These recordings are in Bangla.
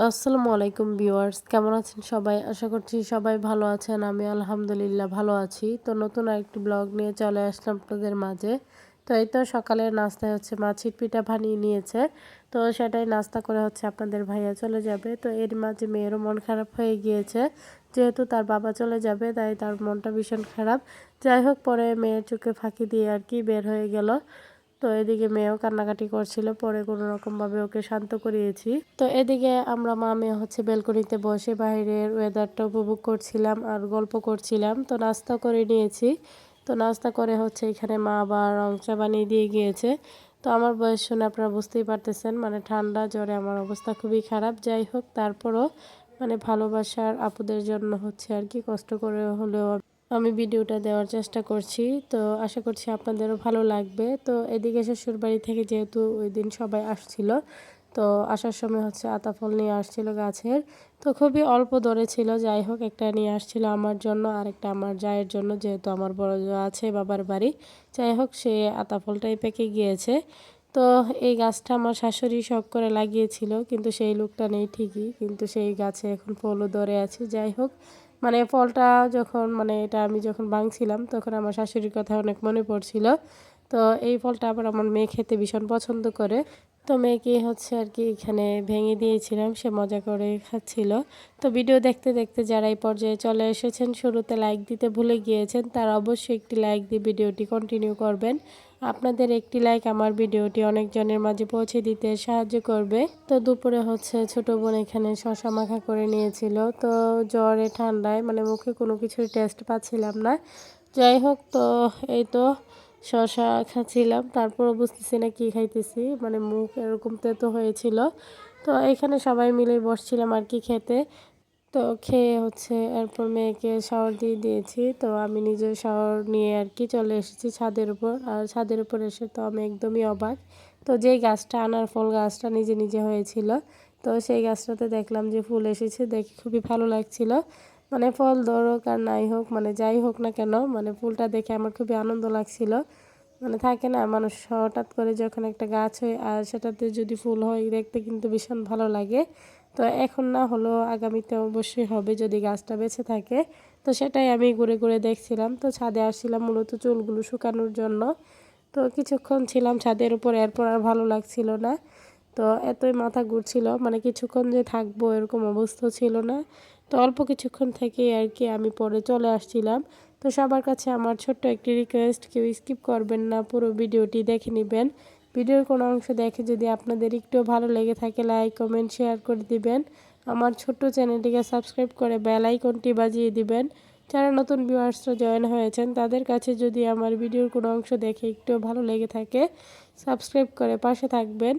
আসসালামু আলাইকুম ভিউয়ার্স, কেমন আছেন সবাই? আশা করছি সবাই ভালো আছেন। আমি আলহামদুলিল্লাহ ভালো আছি। তো নতুন আরেকটি ব্লগ নিয়ে চলে আসলাম আপনাদের মাঝে। তো এই তো সকালের নাস্তায় হচ্ছে মা পিঠা বানিয়ে নিয়েছে। তো সেটাই নাস্তা করে হচ্ছে আপনাদের ভাইয়া চলে যাবে। তো এর মাঝে মেয়েরও মন খারাপ হয়ে গিয়েছে। যেহেতু তার বাবা চলে যাবে তাই তার মনটা ভীষণ খারাপ। যাই হোক, পরে মেয়ের চোখে ফাঁকি দিয়ে আর কি বের হয়ে গেল। তো এদিকে মেয়েও কান্নাকাটি করছিল, পরে কোনো রকমভাবে ওকে শান্ত করিয়েছি। তো এদিকে আমরা মা মেয়ে হচ্ছে বেলকনিতে বসে বাইরের ওয়েদারটা উপভোগ করছিলাম আর গল্প করছিলাম। তো নাস্তা করে নিয়েছি। তো নাস্তা করে হচ্ছে এখানে মা আবার রং চা বানিয়ে দিয়ে গিয়েছে। তো আমার বয়স শুনে আপনারা বুঝতেই পারতেছেন, মানে ঠান্ডা জ্বরে আমার অবস্থা খুবই খারাপ। যাই হোক, তারপরও মানে ভালোবাসার আপুদের জন্য হচ্ছে আর কি কষ্ট করে হলেও আমি ভিডিওটা দেওয়ার চেষ্টা করছি। তো আশা করছি আপনাদেরও ভালো লাগবে। তো এদিকে শ্বশুরবাড়ি থেকে যেহেতু ওই দিন সবাই আসছিল, তো আসার সময় হচ্ছে আতা ফল নিয়ে আসছিল গাছের। তো খুবই অল্প দরে ছিল। যাই হোক, একটা নিয়ে আসছিল আমার জন্য আর একটা আমার জায়ের জন্য, যেহেতু আমার বড় জা আছে বাবার বাড়ি। যাই হোক, সে আতা ফলটাই পেকে গিয়েছে। তো এই গাছটা আমার শাশুড়ি শখ করে লাগিয়েছিল, কিন্তু সেই লোকটা নেই ঠিকই, কিন্তু সেই গাছে এখন ফলও ধরে আছে। যাই হোক, মানে ফলটা যখন মানে এটা আমি যখন ভাঙছিলাম তখন আমার শাশুড়ির কথা অনেক মনে পড়ছিল। তো এই ফলটা আবার আমার মেয়ে খেতে ভীষণ পছন্দ করে। তো মেয়েকে হচ্ছে আর কি এখানে ভেঙে দিয়েছিলাম, সে মজা করে খাচ্ছিল। তো ভিডিও দেখতে দেখতে যারা এই পর্যায়ে চলে এসেছেন, শুরুতে লাইক দিতে ভুলে গিয়েছেন, তারা অবশ্যই একটি লাইক দিয়ে ভিডিওটি কন্টিনিউ করবেন। আপনাদের একটি লাইক আমার ভিডিওটি অনেকজনের মাঝে পৌঁছে দিতে সাহায্য করবে। তো দুপুরে হচ্ছে ছোট বোন এখানে শশা মাখা করে নিয়েছিল। তো জ্বরে ঠান্ডায় মানে মুখে কোনো কিছুর টেস্ট পাচ্ছিলাম না। যাই হোক, তো এই তো শশা খাচ্ছিলাম, তারপরও বুঝতেছি না কি খাইতেছি, মানে মুখ এরকম তেতো হয়েছিল। তো এখানে সবাই মিলে বসছিলাম আর কি খেতে। তো খেয়ে হচ্ছে এরপর মেয়েকে শাওয়ার দিয়ে দিয়েছি। তো আমি নিজে শাওয়ার নিয়ে আর কি চলে এসেছি ছাদের উপর। আর ছাদের উপর এসে তো আমি একদমই অবাক। তো যেই গাছটা আনার ফল গাছটা নিজে নিজে হয়েছিল, তো সেই গাছটাতে দেখলাম যে ফুল এসেছে, দেখে খুবই ভালো লাগছিল। মানে ফল ধরুক আর নাই হোক, মানে যাই হোক না কেন, মানে ফুলটা দেখে আমার খুবই আনন্দ লাগছিল। মানে থাকে না, মানুষ হঠাৎ করে যখন একটা গাছ হয় আর সেটাতে যদি ফুল হয় দেখতে কিন্তু ভীষণ ভালো লাগে। তো এখন না হলেও আগামীতে অবশ্যই হবে যদি গাছটা বেঁচে থাকে। তো সেটাই আমি ঘুরে ঘুরে দেখছিলাম। তো ছাদে আসছিলাম মূলত চুলগুলো শুকানোর জন্য। তো কিছুক্ষণ ছিলাম ছাদের উপর, এরপর আর ভালো লাগছিল না। তো এতই মাথা ঘুরছিল, মানে কিছুক্ষণ যে থাকবো এরকম অবস্থা ছিল না। তো অল্প কিছুক্ষণ থেকেই আর কি আমি পরে চলে আসছিলাম। তো সবার কাছে আমার ছোট্ট একটি রিকোয়েস্ট, কেউ স্কিপ করবেন না, পুরো ভিডিওটি দেখে নেবেন। ভিডিওর কোনো অংশ দেখে যদি আপনাদের একটু ভালো লেগে থাকে, লাইক কমেন্ট শেয়ার করে দিবেন। আমার ছোট্ট চ্যানেলটিকে সাবস্ক্রাইব করে বেল আইকনটি বাজিয়ে দিবেন। যারা নতুন ভিউয়ার্সরা জয়েন হয়েছেন তাদের কাছে যদি আমার ভিডিওর কোনো অংশ দেখে একটু ভালো লেগে থাকে, সাবস্ক্রাইব করে পাশে থাকবেন।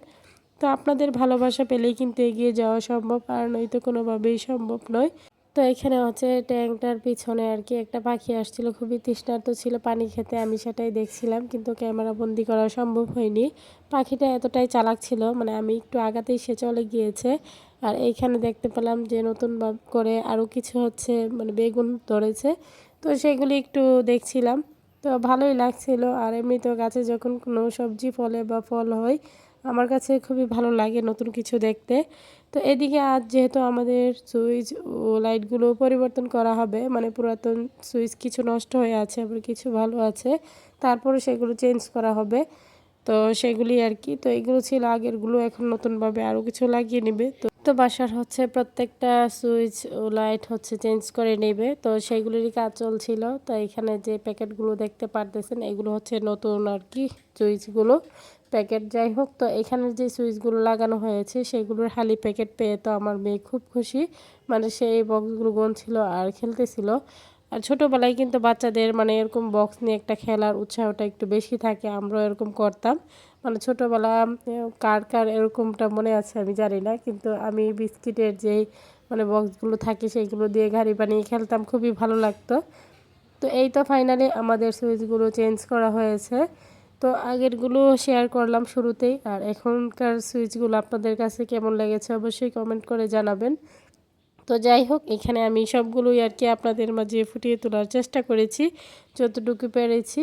তো আপনাদের ভালোবাসা পেলেই কিন্তু এগিয়ে যাওয়া সম্ভব, আর নয়তো কোনোভাবেই সম্ভব নয়। তো এখানে হচ্ছে ট্যাঙ্কটার পিছনে আর কি একটা পাখি আসছিল, খুবই তৃষ্ণার্ত ছিল পানি খেতে, আমি সেটাই দেখছিলাম, কিন্তু ক্যামেরা বন্দি করা সম্ভব হয়নি। পাখিটা এতটাই চালাক ছিল, মানে আমি একটু আগাতেই সে চলে গিয়েছে। আর এইখানে দেখতে পেলাম যে নতুন করে আরও কিছু হচ্ছে মানে বেগুন ধরেছে। তো সেগুলি একটু দেখছিলাম। তো ভালোই লাগছিল। আর এমনিতেও গাছে যখন কোনো সবজি ফলে বা ফল হয়, আমার কাছে খুবই ভালো লাগে নতুন কিছু দেখতে। তো এদিকে আজ যেহেতু আমাদের সুইচ ও লাইটগুলো পরিবর্তন করা হবে, মানে পুরাতন সুইচ কিছু নষ্ট হয়ে আছে আবার কিছু ভালো আছে, তারপরে সেগুলো চেঞ্জ করা হবে। তো সেগুলি আর কি, তো এগুলো ছিল আগেরগুলো, এখন নতুনভাবে আরও কিছু লাগিয়ে নেবে। তো বাসার হচ্ছে প্রত্যেকটা সুইচ ও লাইট হচ্ছে চেঞ্জ করে নেবে, তো সেইগুলিরই কাজ চলছিল। তো এখানে যে প্যাকেটগুলো দেখতে পারতেছেন এগুলো হচ্ছে নতুন আর কি সুইচগুলো প্যাকেট। যাই হোক, তো এখানের যে সুইচগুলো লাগানো হয়েছে সেগুলোর খালি প্যাকেট পেয়ে তো আমার মেয়ে খুব খুশি, মানে সেই বক্সগুলো গুনছিল আর খেলতেছিল। আর ছোটোবেলায় কিন্তু বাচ্চাদের মানে এরকম বক্স নিয়ে একটা খেলার উৎসাহটা একটু বেশি থাকে, আমরাও এরকম করতাম। মানে ছোটোবেলা কার কার এরকমটা মনে আছে আমি জানি না, কিন্তু আমি বিস্কিটের যেই মানে বক্সগুলো থাকে সেইগুলো দিয়ে গাড়ি বানিয়ে খেলতাম, খুবই ভালো লাগতো। তো এই তো ফাইনালি আমাদের সুইচগুলো চেঞ্জ করা হয়েছে। তো আগেরগুলো শেয়ার করলাম শুরুতেই, আর এখনকার সুইচগুলো আপনাদের কাছে কেমন লেগেছে অবশ্যই কমেন্ট করে জানাবেন। তো যাই হোক, এখানে আমি সবগুলোই আর কি আপনাদের মাঝে ফুটিয়ে তোলার চেষ্টা করেছি যতটুকু পেরেছি।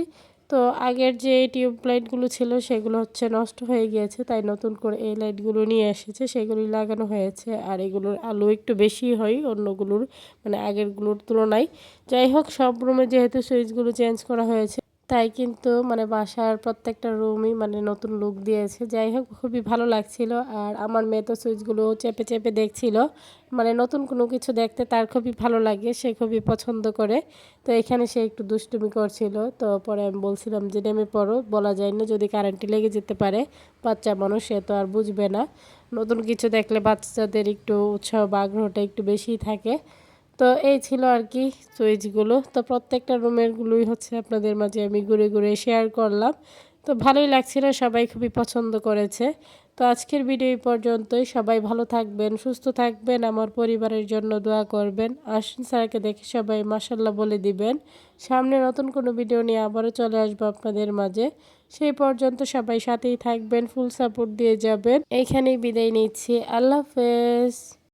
তো আগের যে টিউব লাইটগুলো ছিল সেগুলো হচ্ছে নষ্ট হয়ে গিয়েছে, তাই নতুন করে এই লাইটগুলো নিয়ে এসেছে, সেগুলি লাগানো হয়েছে। আর এগুলোর আলো একটু বেশি হয় অন্যগুলোর, মানে আগেরগুলোর তুলনায়। যাই হোক, সব রুমে যেহেতু সুইচগুলো চেঞ্জ করা হয়েছে, তাই কিন্তু মানে বাসার প্রত্যেকটা রুমই মানে নতুন লুক দিয়েছে। যাই হোক, খুবই ভালো লাগছিল। আর আমার মেয়ে তো সুইচগুলো চেপে চেপে দেখছিল, মানে নতুন কোনো কিছু দেখতে তার খুবই ভালো লাগে, সে খুবই পছন্দ করে। তো এখানে সে একটু দুষ্টুমি করছিল, তো পরে আমি বলছিলাম যে নেমে পড়ো, বলা যায় না যদি কারেন্টে লেগে যেতে পারে, বাচ্চা মানুষ, সে তো আর বুঝবে না। নতুন কিছু দেখলে বাচ্চাদের একটু উৎসাহ বা আগ্রহটা একটু বেশিই থাকে। তো এই ছিল আর কি সুইচগুলো। তো প্রত্যেকটা রুমেরগুলোই হচ্ছে আপনাদের মাঝে আমি ঘুরে ঘুরে শেয়ার করলাম। তো ভালোই লাগছিল, সবাই খুবই পছন্দ করেছে। তো আজকের ভিডিও এই পর্যন্তই। সবাই ভালো থাকবেন, সুস্থ থাকবেন, আমার পরিবারের জন্য দোয়া করবেন। আশ্বিন স্যারকে দেখে সবাই মাশাল্লাহ বলে দিবেন। সামনে নতুন কোনো ভিডিও নিয়ে আবারও চলে আসবো আপনাদের মাঝে। সেই পর্যন্ত সবাই সাথেই থাকবেন, ফুল সাপোর্ট দিয়ে যাবেন। এইখানেই বিদায় নিচ্ছি। আল্লাহ হাফেজ।